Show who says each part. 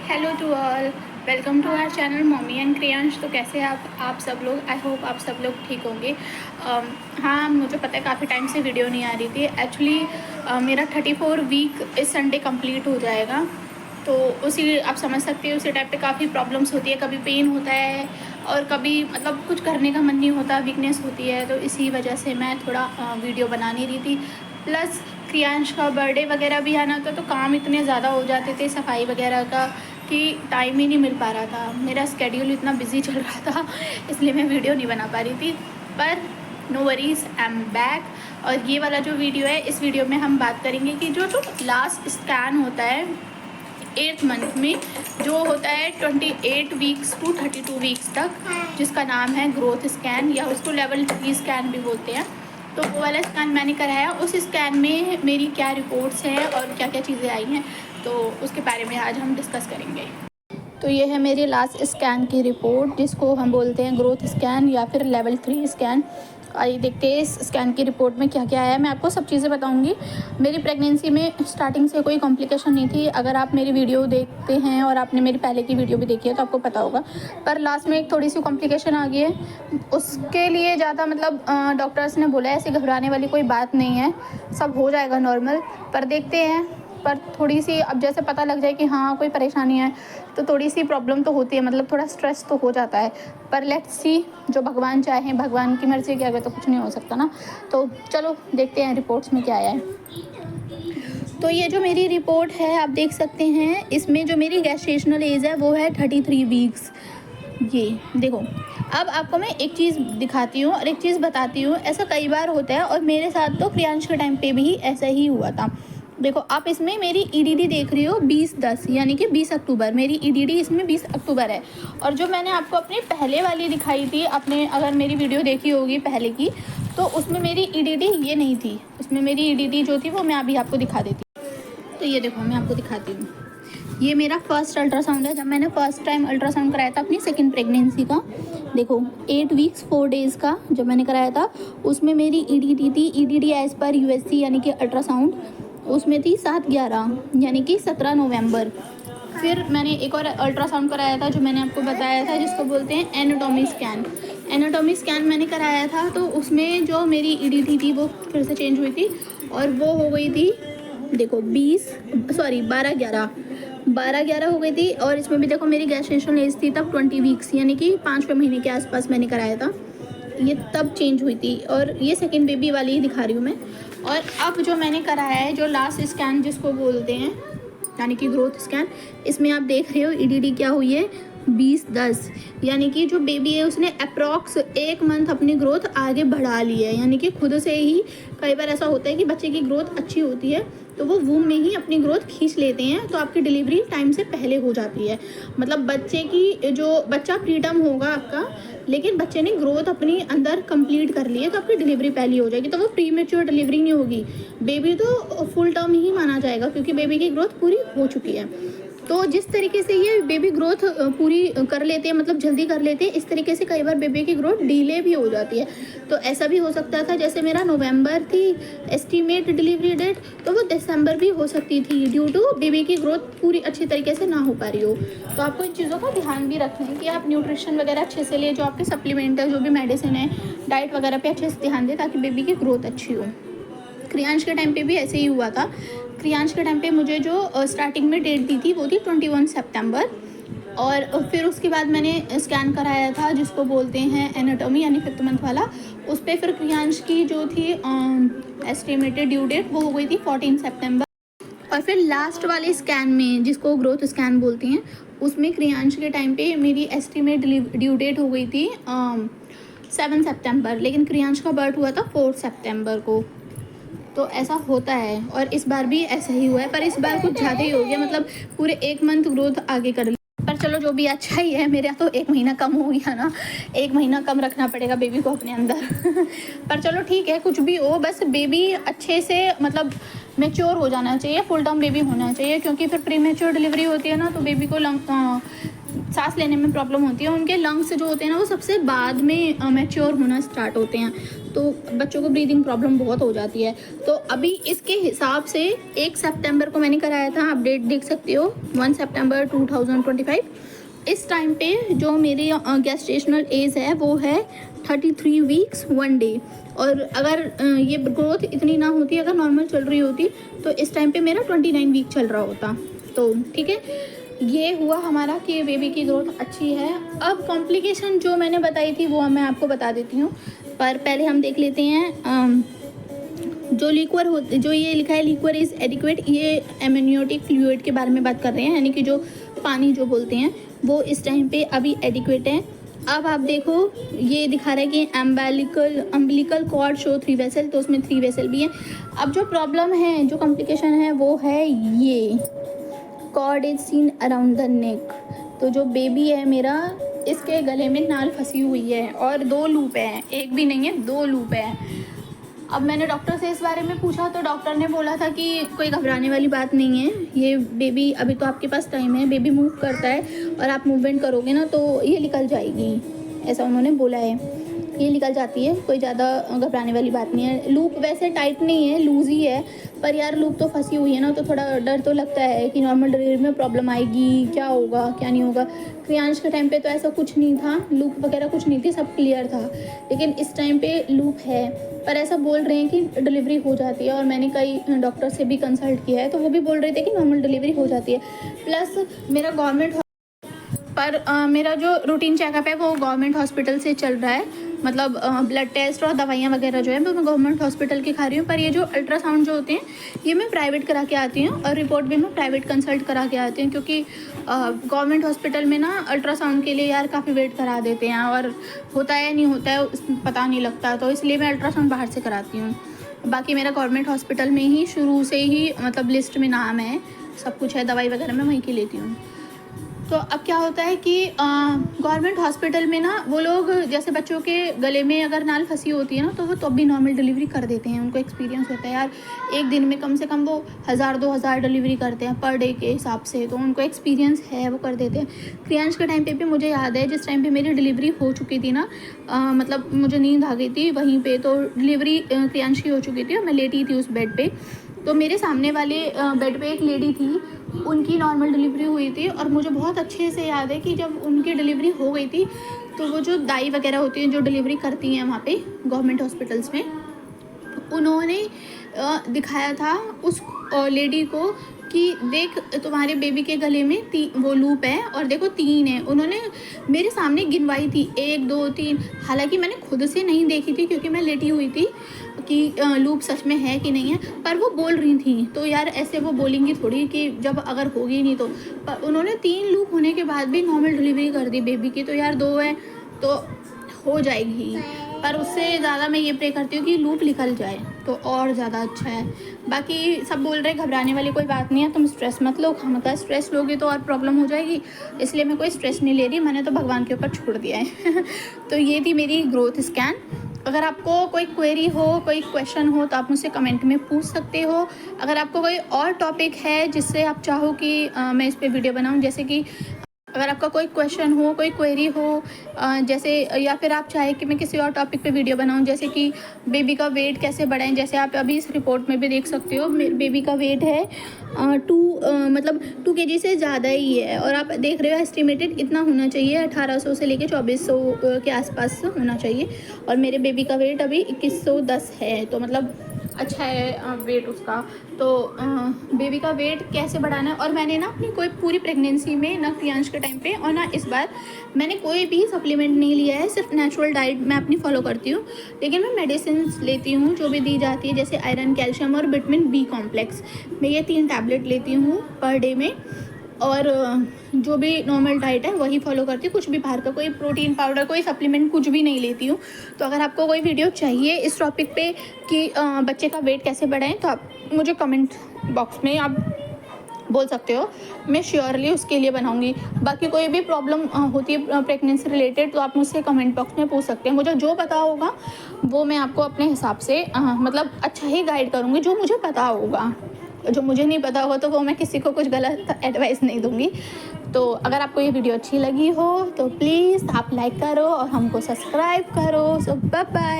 Speaker 1: Hello to all, welcome to our channel mummy and Kriyansh. तो कैसे हैं आप सब लोग? आई होप आप सब लोग ठीक होंगे। हाँ, मुझे पता है काफ़ी टाइम से वीडियो नहीं आ रही थी। एक्चुअली मेरा 34 वीक इस संडे कंप्लीट हो जाएगा, तो उसी आप समझ सकते हो उसी टाइप पे काफ़ी प्रॉब्लम्स होती है। कभी पेन होता है और कभी मतलब कुछ करने का मन नहीं होता, वीकनेस होती है। तो इसी वजह से मैं थोड़ा वीडियो बना नहीं रही थी। प्लस क्रियांश का बर्थडे वगैरह भी आना था, तो काम इतने ज़्यादा हो जाते थे सफाई वगैरह का कि टाइम ही नहीं मिल पा रहा था। मेरा स्केड्यूल इतना बिजी चल रहा था, इसलिए मैं वीडियो नहीं बना पा रही थी। पर no worries, I am back. और ये वाला जो वीडियो है, इस वीडियो में हम बात करेंगे कि जो लास्ट स्कैन होता है 8th मंथ में, जो होता है 28 वीक्स टू 32 वीक्स तक, जिसका नाम है ग्रोथ स्कैन या उसको लेवल 3 स्कैन भी बोलते हैं। तो वो वाला स्कैन मैंने कराया। उस स्कैन में मेरी क्या रिपोर्ट्स हैं और क्या क्या चीज़ें आई हैं, तो उसके बारे में आज हम डिस्कस करेंगे। तो ये है मेरी लास्ट स्कैन की रिपोर्ट, जिसको हम बोलते हैं ग्रोथ स्कैन या फिर लेवल 3 स्कैन। आइए देखते हैं इस स्कैन की रिपोर्ट में क्या क्या आया है। मैं आपको सब चीज़ें बताऊंगी। मेरी प्रेगनेंसी में स्टार्टिंग से कोई कॉम्प्लिकेशन नहीं थी। अगर आप मेरी वीडियो देखते हैं और आपने मेरी पहले की वीडियो भी देखी है तो आपको पता होगा। पर लास्ट में एक थोड़ी सी कॉम्प्लिकेशन आ गई है। उसके लिए ज़्यादा मतलब डॉक्टर्स ने बोला है ऐसे घबराने वाली कोई बात नहीं है, सब हो जाएगा नॉर्मल। पर देखते हैं, पर थोड़ी सी अब जैसे पता लग जाए कि हाँ कोई परेशानी है, तो थोड़ी सी प्रॉब्लम तो होती है, मतलब थोड़ा स्ट्रेस तो हो जाता है। पर लेट्स सी, जो भगवान चाहे, भगवान की मर्ज़ी के आगे तो कुछ नहीं हो सकता ना। तो चलो देखते हैं रिपोर्ट्स में क्या आया है। तो ये जो मेरी रिपोर्ट है आप देख सकते हैं, इसमें जो मेरी गैस्टेशनल एज है वो है 33 वीक्स। ये देखो, अब आपको मैं एक चीज़ दिखाती हूँ और एक चीज़ बताती हूँ। ऐसा कई बार होता है और मेरे साथ तो क्रियांश के टाइम पे भी ऐसा ही हुआ था। देखो आप इसमें मेरी ईडीडी देख रही हो 20/10 यानी कि 20 अक्टूबर। मेरी ईडीडी इसमें 20 अक्टूबर है। और जो मैंने आपको अपने पहले वाली दिखाई थी, अपने अगर मेरी वीडियो देखी होगी पहले की, तो उसमें मेरी ईडीडी ये नहीं थी। उसमें मेरी ईडीडी जो थी वो मैं अभी आपको दिखा देती हूँ। तो ये देखो मैं आपको दिखाती हूँ। ये मेरा फर्स्ट अल्ट्रासाउंड है, जब मैंने फर्स्ट टाइम अल्ट्रासाउंड कराया था अपनी सेकंड प्रेगनेंसी का। देखो 8 वीक्स 4 डेज़ का जब मैंने कराया था, उसमें मेरी ईडीडी थी। ईडीडी एज़ पर यूएससी यानी कि अल्ट्रासाउंड उसमें थी 7/11 यानी कि 17 नवंबर। फिर मैंने एक और अल्ट्रासाउंड कराया था जो मैंने आपको बताया था, जिसको बोलते हैं एनाटॉमी स्कैन। एनाटॉमी स्कैन मैंने कराया था, तो उसमें जो मेरी ईडीडी थी वो फिर से चेंज हुई थी और वो हो गई थी, देखो 12/11 हो गई थी। और इसमें भी देखो मेरी गैस्टेशनल एज थी तब 20 वीक्स यानी कि 5वें महीने के आसपास मैंने कराया था। ये तब चेंज हुई थी और ये सेकंड बेबी वाली ही दिखा रही हूँ मैं। और अब जो मैंने कराया है, जो लास्ट स्कैन जिसको बोलते हैं यानी कि ग्रोथ स्कैन, इसमें आप देख रहे हो ईडीडी क्या हुई है 20/10 यानी कि जो बेबी है उसने अप्रॉक्स 1 मंथ अपनी ग्रोथ आगे बढ़ा ली है। यानी कि खुद से ही, कई बार ऐसा होता है कि बच्चे की ग्रोथ अच्छी होती है तो वो वूम में ही अपनी ग्रोथ खींच लेते हैं, तो आपकी डिलीवरी टाइम से पहले हो जाती है। मतलब बच्चे की जो बच्चा प्रीटर्म होगा आपका, लेकिन बच्चे ने ग्रोथ अपनी अंदर कंप्लीट कर ली है, तो आपकी डिलीवरी पहले हो जाएगी। तो वो प्रीमेच्योर डिलीवरी नहीं होगी, बेबी तो फुल टर्म ही माना जाएगा क्योंकि बेबी की ग्रोथ पूरी हो चुकी है। तो जिस तरीके से ये बेबी ग्रोथ पूरी कर लेते हैं, मतलब जल्दी कर लेते हैं, इस तरीके से कई बार बेबी की ग्रोथ डिले भी हो जाती है। तो ऐसा भी हो सकता था, जैसे मेरा नवंबर थी एस्टीमेट डिलीवरी डेट, तो वो दिसंबर भी हो सकती थी ड्यू टू बेबी की ग्रोथ पूरी अच्छी तरीके से ना हो पा रही हो। तो आपको इन चीज़ों का ध्यान भी रखना है कि आप न्यूट्रिशन वगैरह अच्छे से ले, जो आपके सप्लीमेंट है, जो भी मेडिसिन है, डाइट वगैरह पे अच्छे से ध्यान दें ताकि बेबी की ग्रोथ अच्छी हो। क्रियांश के टाइम पे भी ऐसे ही हुआ था। क्रियांश के टाइम पे मुझे जो स्टार्टिंग में डेट दी थी वो थी 21 सितंबर। और फिर उसके बाद मैंने स्कैन कराया था जिसको बोलते हैं एनाटॉमी यानी 5th मंथ वाला। उस पर फिर क्रियांश की जो थी एस्टिमेटेड ड्यू डेट वो हो गई थी 14 सितंबर। और फिर लास्ट वाले स्कैन में, जिसको ग्रोथ स्कैन बोलते हैं, उसमें क्रियांश के टाइम पे मेरी एस्टिमेट ड्यू डेट हो गई थी 7 सितंबर, लेकिन क्रियांश का बर्थ हुआ था 4 सितंबर को। तो ऐसा होता है और इस बार भी ऐसा ही हुआ है, पर इस बार कुछ ज़्यादा ही हो गया, मतलब पूरे 1 मंथ ग्रोथ आगे कर ली। पर चलो जो भी अच्छा ही है, मेरा तो 1 महीना कम हो गया ना, 1 महीना कम रखना पड़ेगा बेबी को अपने अंदर। पर चलो ठीक है, कुछ भी हो, बस बेबी अच्छे से मतलब मैच्योर हो जाना चाहिए, फुल टर्म बेबी होना चाहिए। क्योंकि फिर प्रीमेच्योर डिलीवरी होती है ना, तो बेबी को सांस लेने में प्रॉब्लम होती है। उनके लंग्स जो होते हैं ना वो सबसे बाद में मैच्योर होना स्टार्ट होते हैं। तो बच्चों को ब्रीदिंग प्रॉब्लम बहुत हो जाती है। तो अभी इसके हिसाब से 1 सितंबर को मैंने कराया था, अपडेट देख सकते हो 1 सितंबर 2025। इस टाइम पे जो मेरी गेस्टेशनल एज है वो है 33 वीक्स 1 डे। और अगर ये ग्रोथ इतनी ना होती, अगर नॉर्मल चल रही होती, तो इस टाइम पे मेरा 29 वीक चल रहा होता। तो ठीक है, ये हुआ हमारा कि बेबी की ग्रोथ अच्छी है। अब कॉम्प्लिकेशन जो मैंने बताई थी वो मैं आपको बता देती हूँ, पर पहले हम देख लेते हैं जो लिक्वर हो, जो ये लिखा है लिक्वर इज़ एडिक्वेट, ये एमनियोटिक फ्लूइड के बारे में बात कर रहे हैं, यानी कि जो पानी जो बोलते हैं वो इस टाइम पे अभी एडिक्वेट है। अब आप देखो ये दिखा रहा है कि अम्बिलिकल कॉर्ड शो 3 वेसल, तो उसमें 3 वेसल भी हैं। अब जो प्रॉब्लम है, जो कॉम्प्लिकेशन है वो है ये cord is seen around the neck. तो जो बेबी है मेरा, इसके गले में नाल फंसी हुई है और 2 लूप हैं, एक भी नहीं है 2 लूप है। अब मैंने डॉक्टर से इस बारे में पूछा तो डॉक्टर ने बोला था कि कोई घबराने वाली बात नहीं है, ये बेबी अभी तो आपके पास टाइम है, बेबी मूव करता है और आप मूवमेंट करोगे ना तो ये निकल जाएगी, ऐसा उन्होंने बोला है। ये निकल जाती है, कोई ज़्यादा घबराने वाली बात नहीं है। लूप वैसे टाइट नहीं है, लूज ही है, पर यार लूप तो फंसी हुई है ना, तो थोड़ा डर तो लगता है कि नॉर्मल डिलीवरी में प्रॉब्लम आएगी, क्या होगा क्या नहीं होगा। क्रियांश के टाइम पे तो ऐसा कुछ नहीं था, लूप वगैरह कुछ नहीं थी, सब क्लियर था। लेकिन इस टाइम पे लूप है, पर ऐसा बोल रहे हैं कि डिलीवरी हो जाती है, और मैंने कई डॉक्टर से भी कंसल्ट किया है तो वो भी बोल रहे थे कि नॉर्मल डिलीवरी हो जाती है। प्लस मेरा मेरा जो रूटीन चेकअप है वो गवर्नमेंट हॉस्पिटल से चल रहा है, मतलब ब्लड टेस्ट और दवाइयाँ वगैरह जो है वो मैं गवर्नमेंट हॉस्पिटल की खा रही हूँ। पर ये जो अल्ट्रासाउंड जो होते हैं ये मैं प्राइवेट करा के आती हूँ, और रिपोर्ट भी मैं प्राइवेट कंसल्ट करा के आती हूँ, क्योंकि गवर्नमेंट हॉस्पिटल में ना अल्ट्रासाउंड के लिए यार काफ़ी वेट करा देते हैं, और होता है नहीं होता है पता नहीं लगता, तो इसलिए मैं अल्ट्रासाउंड बाहर से कराती हूँ। बाकी मेरा गवर्नमेंट हॉस्पिटल में ही शुरू से ही मतलब लिस्ट में नाम है, सब कुछ है, दवाई वगैरह मैं वहीं की लेती हूँ। तो अब क्या होता है कि गवर्नमेंट हॉस्पिटल में ना वो लोग जैसे बच्चों के गले में अगर नाल फंसी होती है ना तो वो तब भी नॉर्मल डिलीवरी कर देते हैं। उनको एक्सपीरियंस होता है यार, एक दिन में कम से कम वो 1000-2000 डिलीवरी करते हैं पर डे के हिसाब से, तो उनको एक्सपीरियंस है, वो कर देते हैं। क्रियांश के टाइम पे भी मुझे याद है, जिस टाइम पे मेरी डिलीवरी हो चुकी थी ना, मतलब मुझे नींद आ गई थी वहीं पे, तो डिलीवरी क्रियांश की हो चुकी थी और मैं लेटी थी उस बेड पे। तो मेरे सामने वाले बेड पे एक लेडी थी, उनकी नॉर्मल डिलीवरी हुई थी, और मुझे बहुत अच्छे से याद है कि जब उनकी डिलीवरी हो गई थी तो वो जो दाई वगैरह होती हैं जो डिलीवरी करती हैं वहाँ पे गवर्नमेंट हॉस्पिटल्स में, उन्होंने दिखाया था उस लेडी को कि देख तुम्हारे बेबी के गले में वो लूप है और देखो 3 है। उन्होंने मेरे सामने गिनवाई थी 1 2 3, हालांकि मैंने खुद से नहीं देखी थी क्योंकि मैं लेटी हुई थी कि लूप सच में है कि नहीं है, पर वो बोल रही थी। तो यार ऐसे वो बोलेंगी थोड़ी कि जब अगर होगी नहीं तो, पर उन्होंने 3 लूप होने के बाद भी नॉर्मल डिलीवरी कर दी बेबी की, तो यार 2 है तो हो जाएगी। पर उससे ज़्यादा मैं ये प्रे करती हूँ कि लूप निकल जाए तो और ज़्यादा अच्छा है। बाकी सब बोल रहे घबराने वाली कोई बात नहीं है, तुम स्ट्रेस मत लो, हम मतलब स्ट्रेस लोगे तो और प्रॉब्लम हो जाएगी, इसलिए मैं कोई स्ट्रेस नहीं ले रही, मैंने तो भगवान के ऊपर छोड़ दिया है। तो ये थी मेरी ग्रोथ स्कैन। अगर आपको कोई क्वेरी हो, कोई क्वेश्चन हो तो आप मुझसे कमेंट में पूछ सकते हो। अगर आपको कोई और टॉपिक है जिससे आप चाहो कि मैं इस पर वीडियो बनाऊँ, जैसे कि अगर आपका कोई क्वेश्चन हो, कोई क्वेरी हो, जैसे, या फिर आप चाहे कि मैं किसी और टॉपिक पे वीडियो बनाऊं, जैसे कि बेबी का वेट कैसे बढ़ाएं, जैसे आप अभी इस रिपोर्ट में भी देख सकते हो बेबी का वेट है 2 kg से ज़्यादा ही है, और आप देख रहे हो एस्टिमेटेड इतना होना चाहिए, 1800 से लेके 2400 के आसपास होना चाहिए, और मेरे बेबी का वेट अभी 2110 है, तो मतलब अच्छा है वेट उसका। तो बेबी का वेट कैसे बढ़ाना है, और मैंने ना अपनी कोई पूरी प्रेगनेंसी में, ना क्रियांश के टाइम पे और ना इस बार, मैंने कोई भी सप्लीमेंट नहीं लिया है, सिर्फ नेचुरल डाइट मैं अपनी फॉलो करती हूँ। लेकिन मैं मेडिसिन लेती हूँ जो भी दी जाती है, जैसे आयरन, कैल्शियम और विटामिन बी कॉम्प्लेक्स, मैं ये 3 टैबलेट लेती हूँ पर डे में, और जो भी नॉर्मल डाइट है वही फॉलो करती हूँ, कुछ भी बाहर का कोई प्रोटीन पाउडर, कोई सप्लीमेंट कुछ भी नहीं लेती हूँ। तो अगर आपको कोई वीडियो चाहिए इस टॉपिक पे कि बच्चे का वेट कैसे बढ़ाएं, तो आप मुझे कमेंट बॉक्स में आप बोल सकते हो, मैं श्योरली उसके लिए बनाऊंगी। बाकी कोई भी प्रॉब्लम होती है प्रेगनेंसी रिलेटेड तो आप मुझसे कमेंट बॉक्स में पूछ सकते हैं, मुझे जो पता होगा वो मैं आपको अपने हिसाब से मतलब अच्छा ही गाइड करूँगी, जो मुझे पता होगा। जो मुझे नहीं पता होगा तो वो मैं किसी को कुछ गलत एडवाइस नहीं दूंगी। तो अगर आपको ये वीडियो अच्छी लगी हो तो प्लीज़ आप लाइक करो और हमको सब्सक्राइब करो। सो बाय बाय।